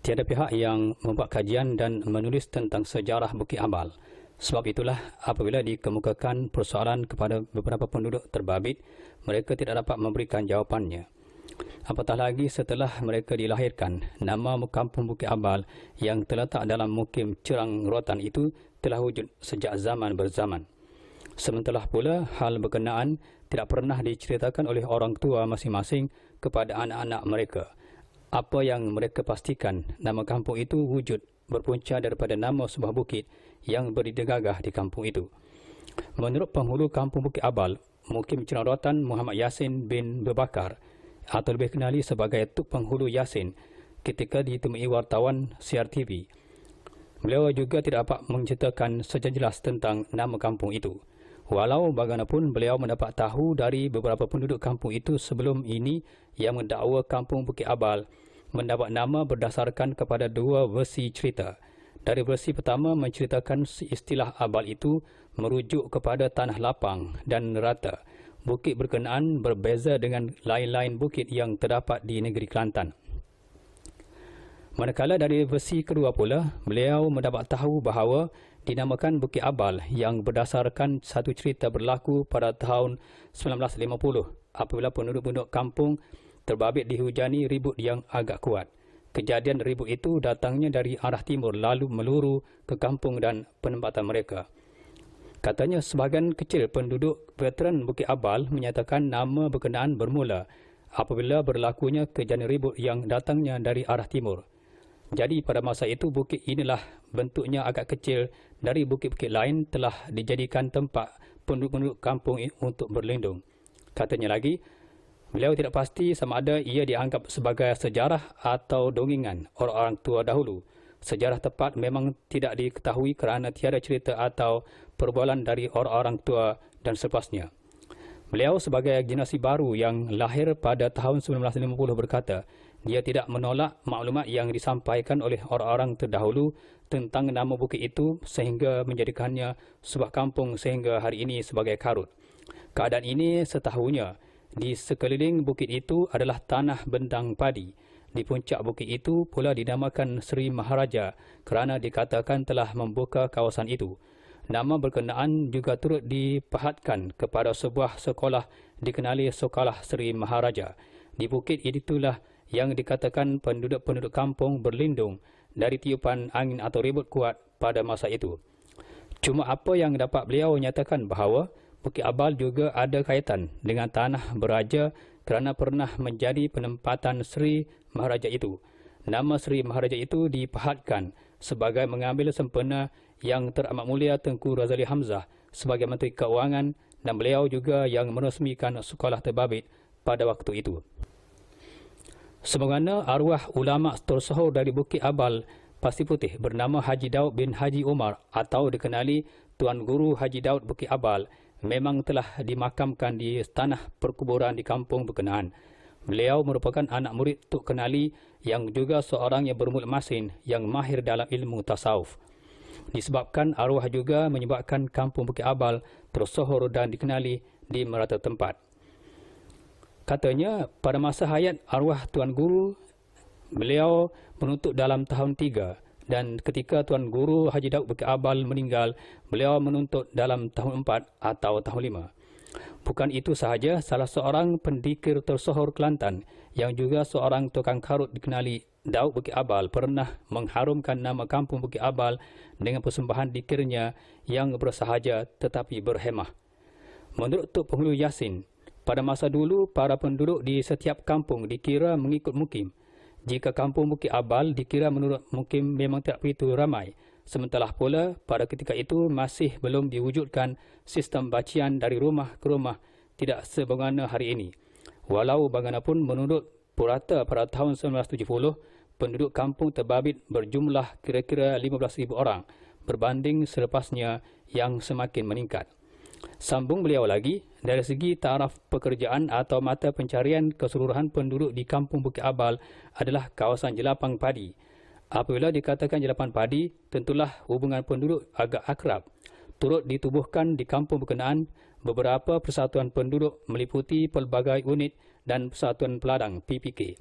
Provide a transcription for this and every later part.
Tiada pihak yang membuat kajian dan menulis tentang sejarah Bukit Abal. Sebab itulah, apabila dikemukakan persoalan kepada beberapa penduduk terbabit, mereka tidak dapat memberikan jawapannya. Apatah lagi setelah mereka dilahirkan, nama kampung Bukit Abal yang terletak dalam mukim Cerang Rotan itu telah wujud sejak zaman berzaman. Sementara pula, hal berkenaan tidak pernah diceritakan oleh orang tua masing-masing kepada anak-anak mereka. Apa yang mereka pastikan, nama kampung itu wujud berpunca daripada nama sebuah bukit yang berdiri gagah di kampung itu. Menurut penghulu kampung Bukit Abal, Mukim Cerang Rotan Muhammad Yasin bin Babakar, atau lebih kenali sebagai Tuk Penghulu Yasin, ketika ditemui wartawan CRTV, beliau juga tidak dapat menceritakan secara jelas tentang nama kampung itu. Walau bagaimanapun, beliau mendapat tahu dari beberapa penduduk kampung itu sebelum ini yang mendakwa kampung Bukit Abal mendapat nama berdasarkan kepada dua versi cerita. Dari versi pertama menceritakan istilah Abal itu merujuk kepada tanah lapang dan rata. Bukit berkenaan berbeza dengan lain-lain bukit yang terdapat di negeri Kelantan. Manakala dari versi kedua pula, beliau mendapat tahu bahawa dinamakan Bukit Abal yang berdasarkan satu cerita berlaku pada tahun 1950 apabila penduduk-penduduk kampung terbabit dihujani ribut yang agak kuat. Kejadian ribut itu datangnya dari arah timur lalu meluru ke kampung dan penempatan mereka. Katanya sebahagian kecil penduduk veteran Bukit Abal menyatakan nama berkenaan bermula apabila berlakunya kejadian ribut yang datangnya dari arah timur. Jadi pada masa itu bukit inilah bentuknya agak kecil dari bukit-bukit lain telah dijadikan tempat penduduk-penduduk kampung untuk berlindung. Katanya lagi, beliau tidak pasti sama ada ia dianggap sebagai sejarah atau dongengan orang-orang tua dahulu. Sejarah tepat memang tidak diketahui kerana tiada cerita atau perbualan dari orang-orang tua dan selepasnya. Beliau sebagai generasi baru yang lahir pada tahun 1950 berkata, dia tidak menolak maklumat yang disampaikan oleh orang-orang terdahulu tentang nama bukit itu sehingga menjadikannya sebuah kampung sehingga hari ini sebagai Karut. Keadaan ini setahunya di sekeliling bukit itu adalah tanah bentang padi. Di puncak bukit itu pula dinamakan Seri Maharaja kerana dikatakan telah membuka kawasan itu. Nama berkenaan juga turut dipahatkan kepada sebuah sekolah dikenali Sekolah Seri Maharaja. Di bukit itulah yang dikatakan penduduk-penduduk kampung berlindung dari tiupan angin atau ribut kuat pada masa itu. Cuma apa yang dapat beliau nyatakan bahawa Bukit Abal juga ada kaitan dengan tanah beraja kerana pernah menjadi penempatan Seri Maharaja itu. Nama Seri Maharaja itu dipahatkan sebagai mengambil sempena yang teramat mulia Tengku Razali Hamzah sebagai Menteri Keuangan dan beliau juga yang meresmikan sekolah terbabit pada waktu itu. Sebagaimana arwah ulama tersohor dari Bukit Abal Pasir Putih bernama Haji Daud bin Haji Umar atau dikenali Tuan Guru Haji Daud Bukit Abal memang telah dimakamkan di tanah perkuburan di kampung berkenaan. Beliau merupakan anak murid Tuk Kenali yang juga seorang yang bermulut masin yang mahir dalam ilmu tasawuf. Disebabkan arwah juga menyebabkan kampung Bukit Abal tersohor dan dikenali di merata tempat. Katanya pada masa hayat arwah Tuan Guru, beliau menuntut dalam tahun 3 dan ketika Tuan Guru Haji Daud Bukit Abal meninggal, beliau menuntut dalam tahun 4 atau tahun 5. Bukan itu sahaja, salah seorang pendikir tersohor Kelantan yang juga seorang tukang karut dikenali Daud Bukit Abal pernah mengharumkan nama kampung Bukit Abal dengan persembahan dikirnya yang bersahaja tetapi berhemah. Menurut Tuk Penghulu Yasin, pada masa dulu para penduduk di setiap kampung dikira mengikut mukim. Jika kampung Bukit Abal dikira menurut mukim memang tidak begitu ramai. Sementara pula pada ketika itu masih belum diwujudkan sistem bacian dari rumah ke rumah tidak sebagaimana hari ini. Walau bagaimanapun menurut purata pada tahun 1970, penduduk kampung terbabit berjumlah kira-kira 15,000 orang berbanding selepasnya yang semakin meningkat. Sambung beliau lagi, dari segi taraf pekerjaan atau mata pencarian keseluruhan penduduk di kampung Bukit Abal adalah kawasan jelapang padi. Apabila dikatakan jalapan padi, tentulah hubungan penduduk agak akrab. Turut ditubuhkan di kampung berkenaan beberapa persatuan penduduk meliputi pelbagai unit dan persatuan peladang PPK.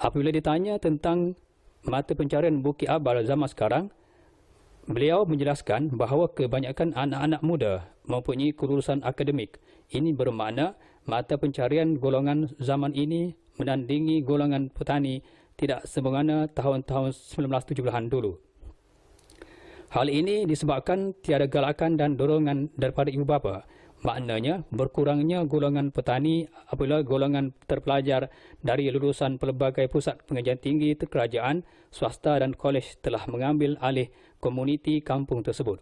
Apabila ditanya tentang mata pencarian Bukit Abal zaman sekarang, beliau menjelaskan bahawa kebanyakan anak-anak muda mempunyai kelulusan akademik. Ini bermakna mata pencarian golongan zaman ini menandingi golongan petani tidak sebagaimana tahun-tahun 1970-an dulu. Hal ini disebabkan tiada galakan dan dorongan daripada ibu bapa. Maknanya berkurangnya golongan petani apabila golongan terpelajar dari lulusan pelbagai pusat pengajian tinggi kerajaan, swasta dan kolej telah mengambil alih komuniti kampung tersebut.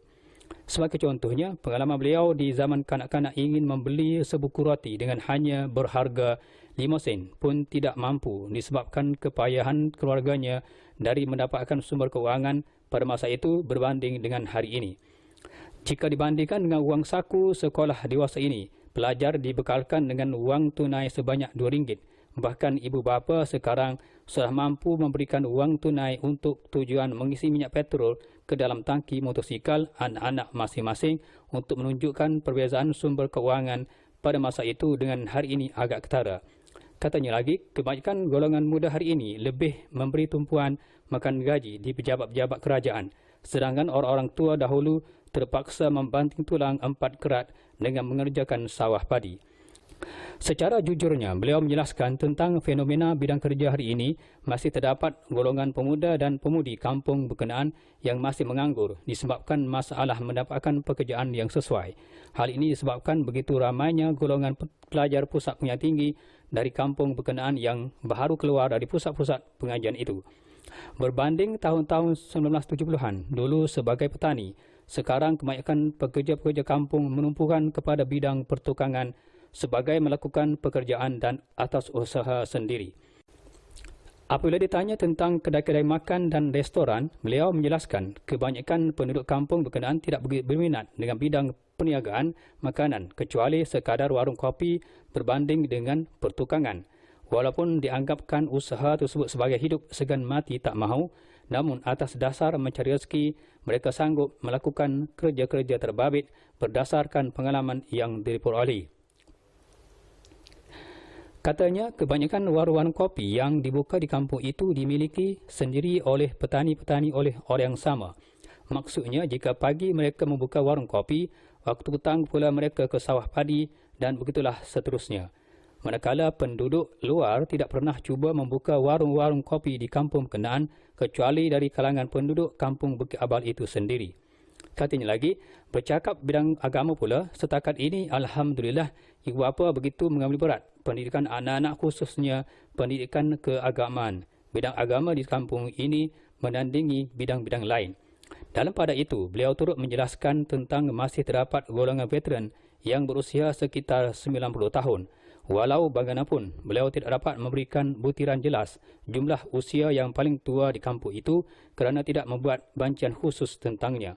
Sebagai contohnya, pengalaman beliau di zaman kanak-kanak ingin membeli sebuku roti dengan hanya berharga 5 sen pun tidak mampu disebabkan kepayahan keluarganya dari mendapatkan sumber keuangan pada masa itu berbanding dengan hari ini. Jika dibandingkan dengan wang saku sekolah dewasa ini, pelajar dibekalkan dengan wang tunai sebanyak RM2. Bahkan ibu bapa sekarang sudah mampu memberikan wang tunai untuk tujuan mengisi minyak petrol ke dalam tangki motosikal anak-anak masing-masing untuk menunjukkan perbezaan sumber keuangan pada masa itu dengan hari ini agak ketara. Katanya lagi, kebanyakan golongan muda hari ini lebih memberi tumpuan makan gaji di pejabat-pejabat kerajaan, sedangkan orang-orang tua dahulu terpaksa membanting tulang 4 kerat dengan mengerjakan sawah padi. Secara jujurnya, beliau menjelaskan tentang fenomena bidang kerja hari ini masih terdapat golongan pemuda dan pemudi kampung berkenaan yang masih menganggur disebabkan masalah mendapatkan pekerjaan yang sesuai. Hal ini disebabkan begitu ramainya golongan pelajar pusat pengajian tinggi dari kampung berkenaan yang baru keluar dari pusat-pusat pengajian itu. Berbanding tahun-tahun 1970-an, dulu sebagai petani, sekarang kebanyakan pekerja-pekerja kampung menumpukan kepada bidang pertukangan sebagai melakukan pekerjaan dan atas usaha sendiri. Apabila ditanya tentang kedai-kedai makan dan restoran, beliau menjelaskan kebanyakan penduduk kampung berkenaan tidak berminat dengan bidang perniagaan makanan kecuali sekadar warung kopi berbanding dengan pertukangan. Walaupun dianggapkan usaha tersebut sebagai hidup segan mati tak mahu, namun atas dasar mencari rezeki, mereka sanggup melakukan kerja-kerja terbabit berdasarkan pengalaman yang diperoleh. Katanya, kebanyakan warung-warung kopi yang dibuka di kampung itu dimiliki sendiri oleh petani-petani oleh orang yang sama. Maksudnya, jika pagi mereka membuka warung kopi, waktu petang pula mereka ke sawah padi dan begitulah seterusnya. Manakala penduduk luar tidak pernah cuba membuka warung-warung kopi di kampung berkenaan kecuali dari kalangan penduduk kampung Bukit Abal itu sendiri. Katanya lagi, bercakap bidang agama pula, setakat ini Alhamdulillah ibu bapa begitu mengambil berat pendidikan anak-anak khususnya pendidikan keagamaan. Bidang agama di kampung ini menandingi bidang-bidang lain. Dalam pada itu, beliau turut menjelaskan tentang masih terdapat golongan veteran yang berusia sekitar 90 tahun. Walau bagaimanapun, beliau tidak dapat memberikan butiran jelas jumlah usia yang paling tua di kampung itu kerana tidak membuat bancian khusus tentangnya.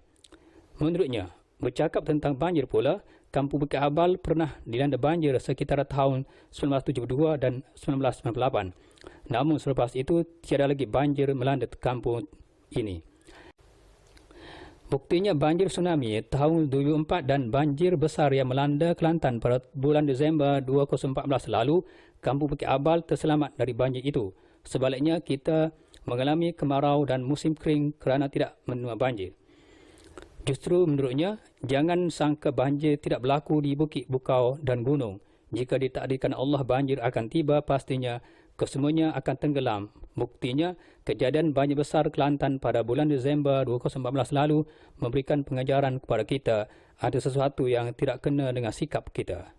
Menurutnya, bercakap tentang banjir pula, kampung Bukit Abal pernah dilanda banjir sekitar tahun 1972 dan 1998. Namun selepas itu, tiada lagi banjir melanda kampung ini. Buktinya banjir tsunami tahun 2004 dan banjir besar yang melanda Kelantan pada bulan Disember 2014 lalu, kampung Bukit Abal terselamat dari banjir itu. Sebaliknya, kita mengalami kemarau dan musim kering kerana tidak menerima banjir. Justru menurutnya, jangan sangka banjir tidak berlaku di bukit, bukau dan gunung. Jika ditakdirkan Allah banjir akan tiba, pastinya kesemuanya akan tenggelam. Buktinya, kejadian banjir besar Kelantan pada bulan Disember 2014 lalu memberikan pengajaran kepada kita ada sesuatu yang tidak kena dengan sikap kita.